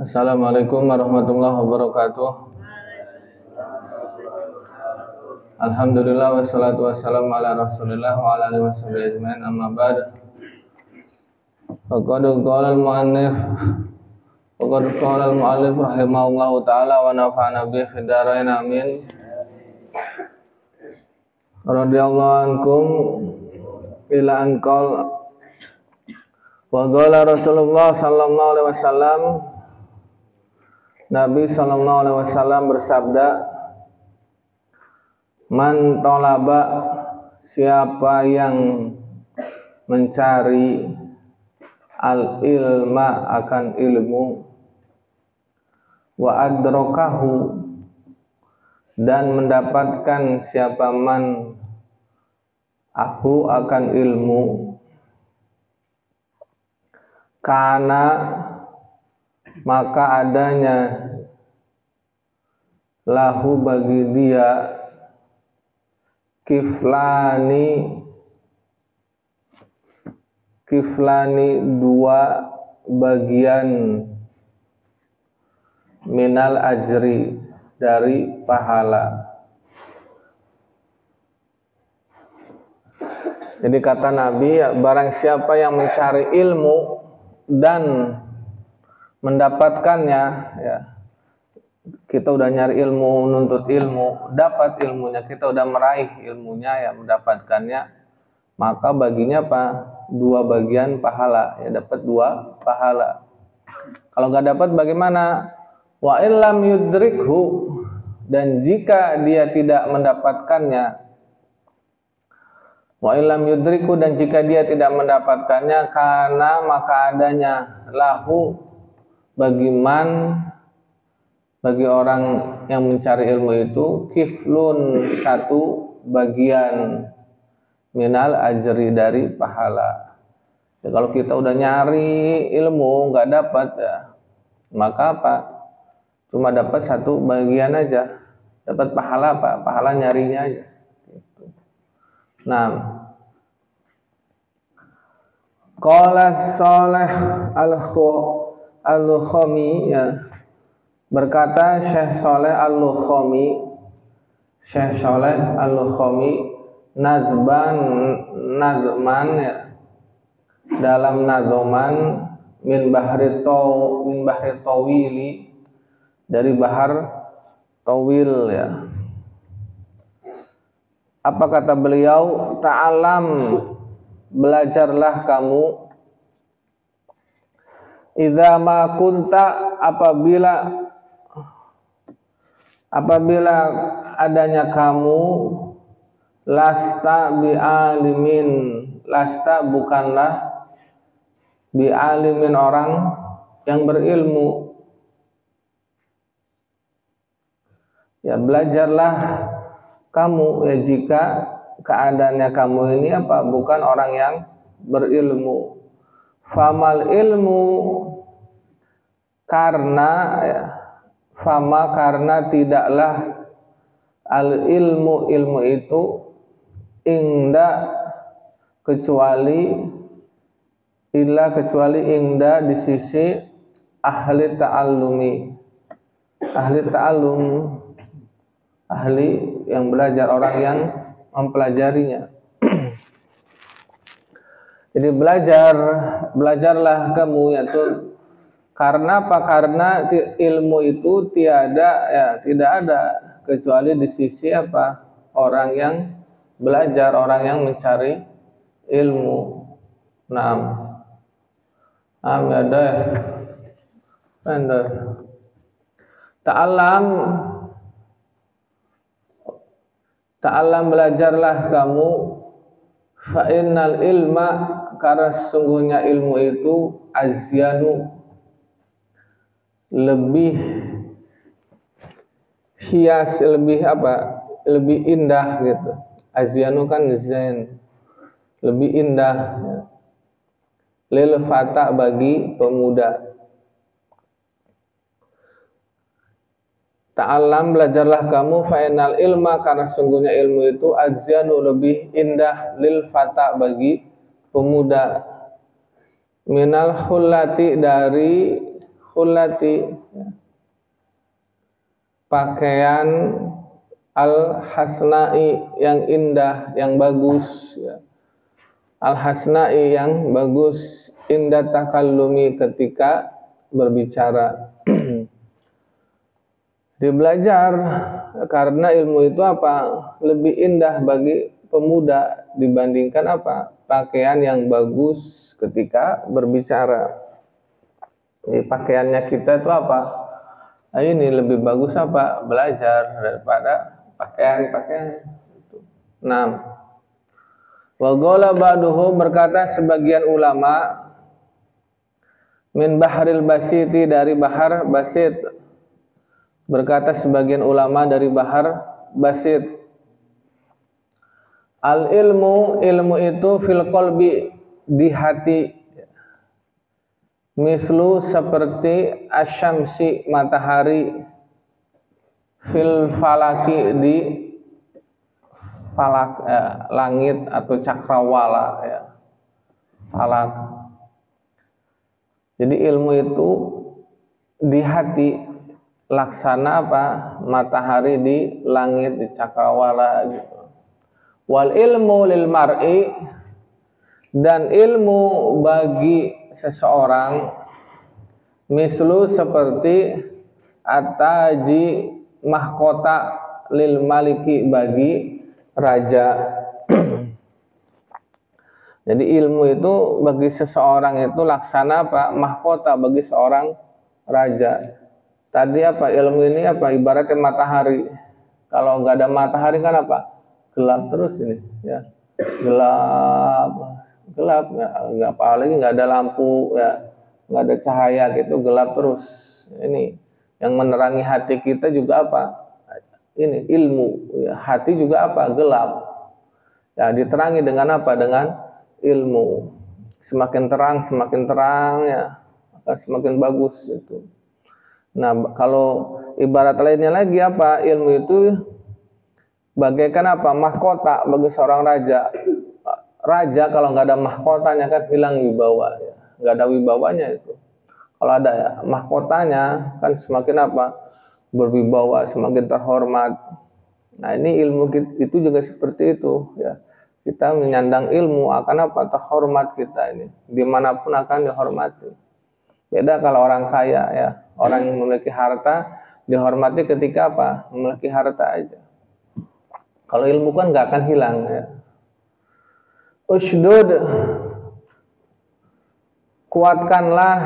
Assalamualaikum warahmatullahi wabarakatuh. Alhamdulillah wassalatu wassalamu ala Rasulillah wa ala alihi washabihi ajmain. Amma ba'd. Faqad qala al-mu'allif rahimahullahu ta'ala wa nafa'ana bihi fid dharain amin. Radhiyallahu ankum ila anqal wa qala Rasulullah sallallahu alaihi wasallam. Nabi sallallahu alaihi wasallam bersabda, man tolaba, siapa yang mencari al-ilma akan ilmu, wa adrakahu, dan mendapatkan siapa man aku akan ilmu, karena maka adanya lahu bagi dia kiflani dua bagian minal ajri dari pahala. Jadi kata Nabi, barang siapa yang mencari ilmu dan mendapatkannya, ya, kita udah nyari ilmu, nuntut ilmu, dapat ilmunya, kita udah meraih ilmunya, ya, mendapatkannya, maka baginya apa? Dua bagian pahala, ya, dapat dua pahala. Kalau nggak dapat bagaimana? Wa illam yudrikhu, dan jika dia tidak mendapatkannya, wa illam yudrikhu, dan jika dia tidak mendapatkannya, karena maka adanya lahu bagi orang yang mencari ilmu itu kiflun, satu bagian minal ajri dari pahala. Ya, kalau kita udah nyari ilmu nggak dapat, ya, maka apa? Cuma dapat satu bagian aja, dapat pahala apa? Pahala nyarinya aja. Gitu. Nah, qala Shalih Al-Lukhami, ya, berkata Syekh Shalih Al-Lukhami nazman, ya, dalam nazoman min bahri tawili, dari bahar tawil, ya. Apa kata beliau? Ta'alam, belajarlah kamu, idza ma kunta, apabila adanya kamu, lasta bi'alimin, lasta bukanlah bi'alimin orang yang berilmu. Ya, belajarlah kamu, ya, jika keadaannya kamu ini apa? Bukan orang yang berilmu. Famal ilmu, karena tidaklah al ilmu itu ingda kecuali ingda di sisi ahli ta'allum, ahli yang belajar, orang yang mempelajarinya. Jadi belajarlah kamu, yaitu karena apa? Karena ilmu itu tidak ada kecuali di sisi apa? Orang yang belajar, orang yang mencari ilmu. Nah, ada Ta'alam, belajarlah kamu, fa innal ilma, karena sesungguhnya ilmu itu azyanu, lebih hias, lebih indah, gitu. Azyanu kan zain, lebih indah, ya. Lil fata, bagi pemuda. Ta'alam, belajarlah kamu, fa'inal ilma, karena sungguhnya ilmu itu azyanu, lebih indah, lil fata, bagi pemuda, minal hullati, dari khullati, ya. Pakaian al-hasna'i yang indah, yang bagus, ya. Al-hasna'i yang bagus, indah takallumi ketika berbicara. Dia belajar karena ilmu itu apa? Lebih indah bagi pemuda dibandingkan apa? Pakaian yang bagus ketika berbicara. Jadi pakaiannya kita itu apa? Nah, ini lebih bagus apa? Belajar daripada pakaian-pakaian. Nah, wa qala ba'duhum, berkata sebagian ulama, min bahril basiti, dari bahar basit. Berkata sebagian ulama dari bahar basit, al ilmu, ilmu itu fil qalbi, di hati, mislu seperti asyamsi, matahari, fil falaki, di falak, langit atau cakrawala, ya, falak. Jadi ilmu itu di hati, laksana apa? Matahari di langit, di cakrawala gitu. Wal ilmu lil mar'i, dan ilmu bagi seseorang, mislu seperti ataji, mahkota, lil maliki, bagi raja. Jadi ilmu itu bagi seseorang itu laksana apa? Mahkota bagi seorang raja. Tadi apa? Ilmu ini apa? Ibaratnya matahari. Kalau nggak ada matahari kan apa? Gelap terus ini, ya. Gelap, ya. Nggak, apalagi nggak ada lampu, ya. Nggak ada cahaya gitu, gelap terus. Ini yang menerangi hati kita juga apa? Ini ilmu, ya. Hati juga apa? Gelap. Ya, diterangi dengan apa? Dengan ilmu. Semakin terang, ya, akan semakin bagus itu. Nah, kalau ibarat lainnya lagi apa? Ilmu itu bagaikan apa? Mahkota bagi seorang raja. Raja kalau nggak ada mahkotanya kan hilang wibawa, ya. Nggak ada wibawanya itu. Kalau ada, ya, mahkotanya kan semakin apa? Berwibawa, semakin terhormat. Nah, ini ilmu itu juga seperti itu, ya. Kita menyandang ilmu akan apa? Terhormat kita ini. Dimanapun akan dihormati. Beda kalau orang kaya, ya. Orang yang memiliki harta dihormati ketika apa? Memiliki harta aja. Kalau ilmu kan nggak akan hilang, ya. Ushdud, kuatkanlah,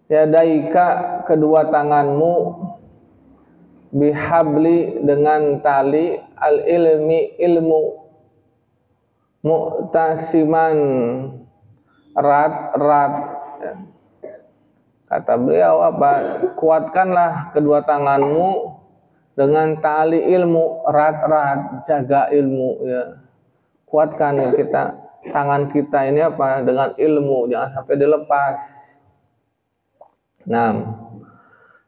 yadaika, kedua tanganmu, bihabli, dengan tali, al ilmi, ilmu, mu'tasiman, erat-erat, ya. Kata beliau apa? Kuatkanlah kedua tanganmu dengan tali ilmu, erat-erat, jaga ilmu, ya. Kuatkan, ya, kita, tangan kita ini apa? Dengan ilmu, jangan sampai dilepas. Nah,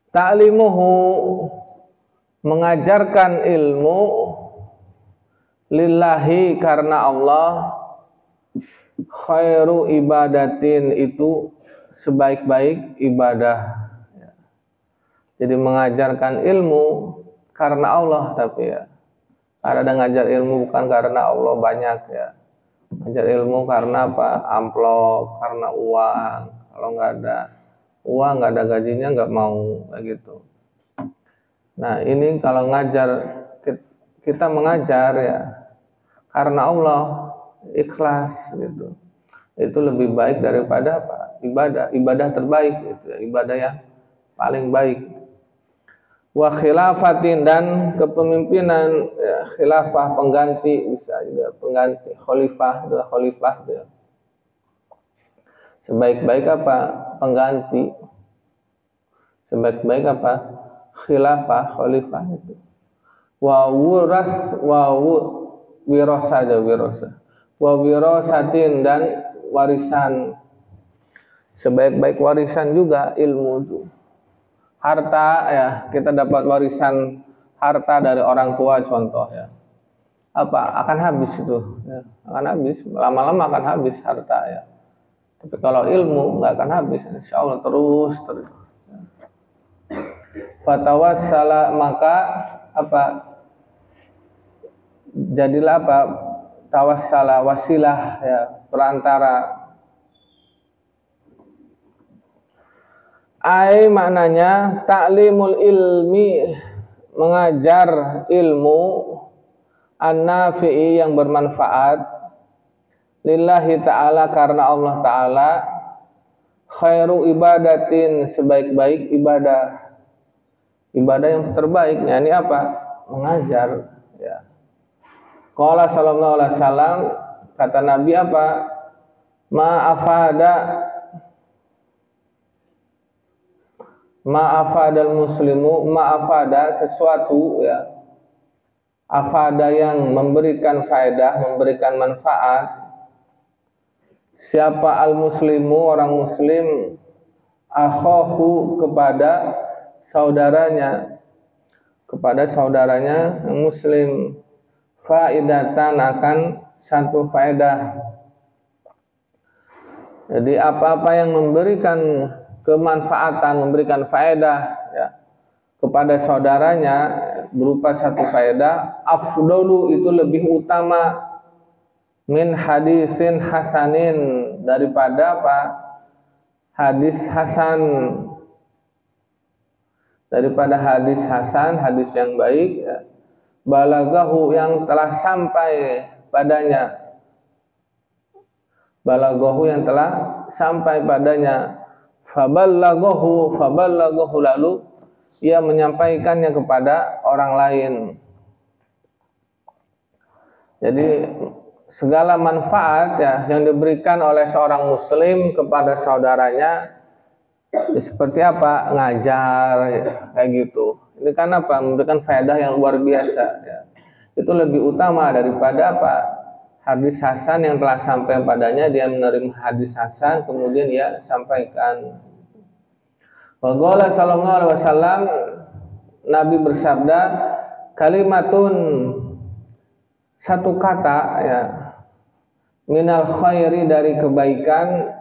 ta'limuhu, mengajarkan ilmu, lillahi, karena Allah, khairu ibadatin, itu sebaik-baik ibadah. Jadi mengajarkan ilmu karena Allah, tapi, ya, ada ngajar ilmu bukan karena Allah banyak, ya. Ngajar ilmu karena apa? Amplop, karena uang. Kalau nggak ada uang, nggak ada gajinya, nggak mau, kayak gitu. Nah, ini kalau ngajar, kita mengajar, ya, karena Allah, ikhlas gitu. Itu lebih baik daripada apa? Ibadah terbaik itu, ya. Ibadah yang paling baik. Wa khilafatin, dan kepemimpinan, ya, khilafah, pengganti, bisa juga pengganti, khalifah, adalah khalifah, ya. Sebaik-baik apa? Pengganti. Sebaik-baik apa? Khilafah, khalifah itu. Wa wirasatin, dan warisan. Sebaik-baik warisan juga ilmu itu. Harta, ya, kita dapat warisan harta dari orang tua, contoh, ya. Apa? Akan habis itu, ya. Akan habis, lama-lama akan habis harta, ya. Tapi kalau ilmu nggak akan habis, insya Allah terus. Fatawassala, maka apa? Jadilah apa? Tawassala, wasilah ya, perantara. Ai maknanya ta'limul ilmi, mengajar ilmu, an-nafi'i yang bermanfaat, lillahi ta'ala karena Allah ta'ala, khairu ibadatin sebaik-baik ibadah. Ibadah yang terbaik, ini apa? Mengajar ya. Qala sallallahu alaihi wasallam, kata Nabi apa? Ma'afadal muslimu, ma'afada sesuatu ya, afada yang memberikan faedah, memberikan manfaat. Siapa al muslimu, orang muslim, akhahu kepada saudaranya muslim, faidatan akan satu faedah. Jadi apa-apa yang memberikan kemanfaatan, memberikan faedah ya, kepada saudaranya berupa satu faedah, afdalu itu lebih utama, min hadisin hasanin daripada apa? Hadis hasan, daripada hadis hasan, hadis yang baik ya. Balagahu yang telah sampai padanya, balagahu yang telah sampai padanya, faballagahu lalu ia menyampaikannya kepada orang lain. Jadi segala manfaat ya yang diberikan oleh seorang muslim kepada saudaranya ya, seperti apa? Ngajar ya, kayak gitu. Ini kan apa? Memberikan faedah yang luar biasa ya. Itu lebih utama daripada apa? Hadis hasan yang telah sampai padanya, dia menerima hadis hasan kemudian dia sampaikan. Wa qala sallallahu alaihi wasallam, Nabi bersabda, kalimatun satu kata ya, minal khairi dari kebaikan,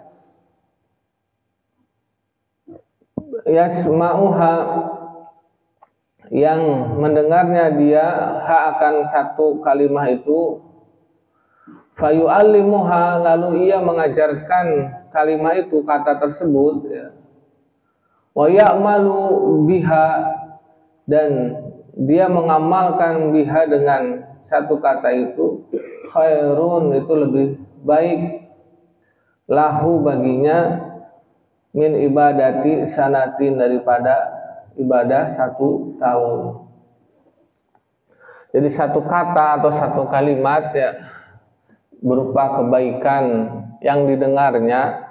yasma'uha yang mendengarnya dia akan satu kalimah itu, fayu'allimuha lalu ia mengajarkan kalimah itu, kata tersebut ya, wa ya'malu biha dan dia mengamalkan biha dengan satu kata itu, khairun itu lebih baik, lahu baginya, min ibadati sanatin daripada ibadah 1 tahun. Jadi satu kata atau satu kalimat ya berupa kebaikan yang didengarnya,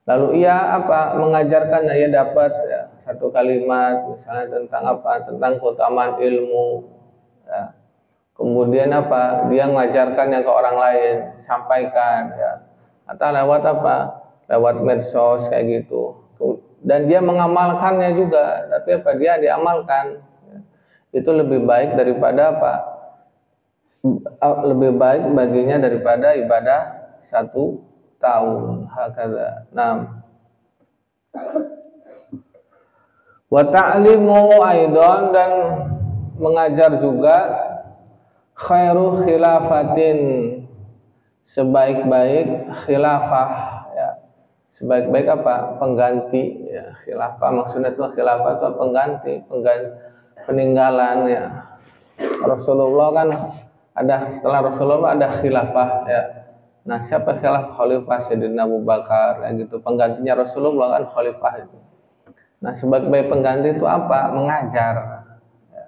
lalu ia apa? Mengajarkannya, ia dapat ya, satu kalimat misalnya tentang apa? Tentang keutamaan ilmu ya. Kemudian apa? Dia mengajarkannya ke orang lain, sampaikan ya. Atau lewat apa? Lewat medsos kayak gitu. Dan dia mengamalkannya juga, tapi apa? Dia diamalkan ya. Itu lebih baik daripada apa? Lebih baik baginya daripada ibadah 1 tahun. Hakadha. Naam. Wa ta'limu aidon, dan mengajar juga, khairu khilafatin sebaik-baik khilafah ya. Sebaik-baik apa? Pengganti ya. Khilafah maksudnya itu, khilafah itu pengganti peninggalan ya. Rasulullah kan ada, setelah Rasulullah ada khilafah ya. Nah, siapa khalifah? Sayyidina Abu Bakar ya gitu. Penggantinya Rasulullah kan khalifah itu. Nah, sebaik-baik pengganti itu apa? Mengajar ya.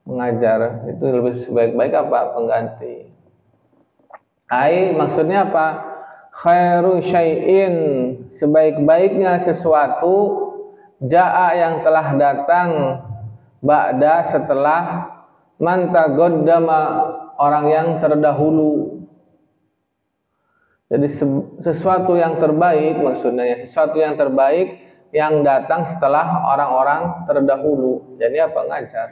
Mengajar itu lebih sebaik-baik apa? Pengganti. Ai maksudnya apa? Khairu syai'in sebaik-baiknya sesuatu, jaa yang telah datang, ba'da setelah, man taqaddama orang yang terdahulu. Jadi sesuatu yang terbaik, maksudnya sesuatu yang terbaik yang datang setelah orang-orang terdahulu. Jadi apa? Ngajar.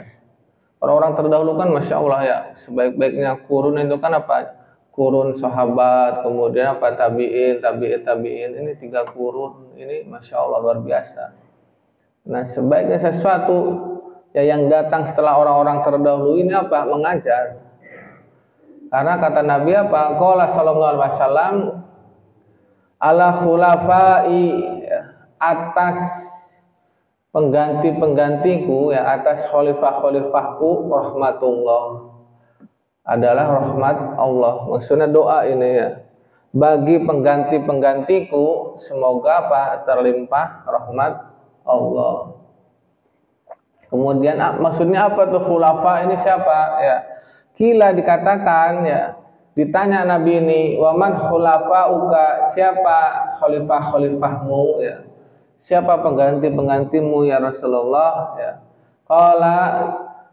Orang-orang terdahulu kan masya Allah ya, sebaik-baiknya kurun itu kan apa? kurun sahabat, kemudian apa tabiin, tabiin, ini 3 kurun, ini masya Allah luar biasa. Nah, sebaiknya sesuatu ya yang datang setelah orang-orang terdahulu ini apa? Mengajar. Karena kata Nabi apa? Qala sallallahu alaihi wasallam ala khulafai, atas pengganti-penggantiku, ya atas khalifah-khalifahku rahmatullah, adalah rahmat Allah. Maksudnya doa ini ya, bagi pengganti-penggantiku semoga apa? Terlimpah rahmat Allah. Kemudian maksudnya apa tuh khulafa ini siapa ya? Kila dikatakan ya, ditanya Nabi ini, waman khulafauka, siapa khalifah-khalifahmu ya? Siapa pengganti-penggantimu ya Rasulullah ya? Qala,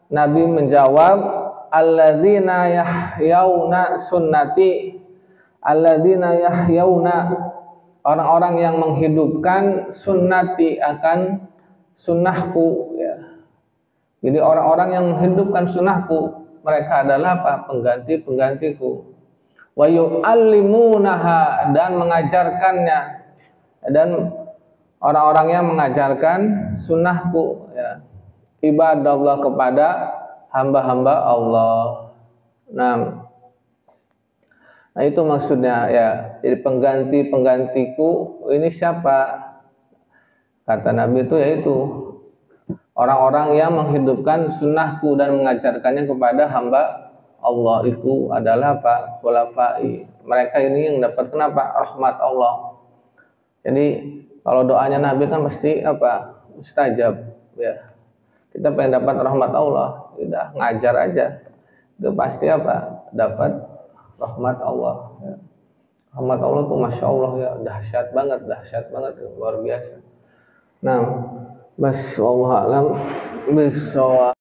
Nabi menjawab, alladzina yahyauna sunnati, alladzina yahyauna, orang-orang yang menghidupkan sunnati, akan sunnahku ya. Jadi orang-orang yang menghidupkan sunnahku, mereka adalah apa? Pengganti-penggantiku. Wa yu'allimunaha, dan mengajarkannya, dan orang-orang yang mengajarkan sunnahku ya, ibadallah, kepada hamba-hamba Allah. Nah itu maksudnya ya. Jadi pengganti-penggantiku ini siapa? Kata Nabi itu yaitu orang-orang yang menghidupkan sunnahku dan mengajarkannya kepada hamba Allah, itu adalah apa? Khulafai. Mereka ini yang dapat kenapa? Rahmat Allah. Jadi kalau doanya Nabi kan pasti apa? Mustajab ya. Kita pengen dapat rahmat Allah, udah ngajar aja, itu pasti apa? Dapat rahmat Allah ya. Rahmat Allah tuh masya Allah ya, dahsyat banget, luar biasa. Nah, masya Allah alam bisawab.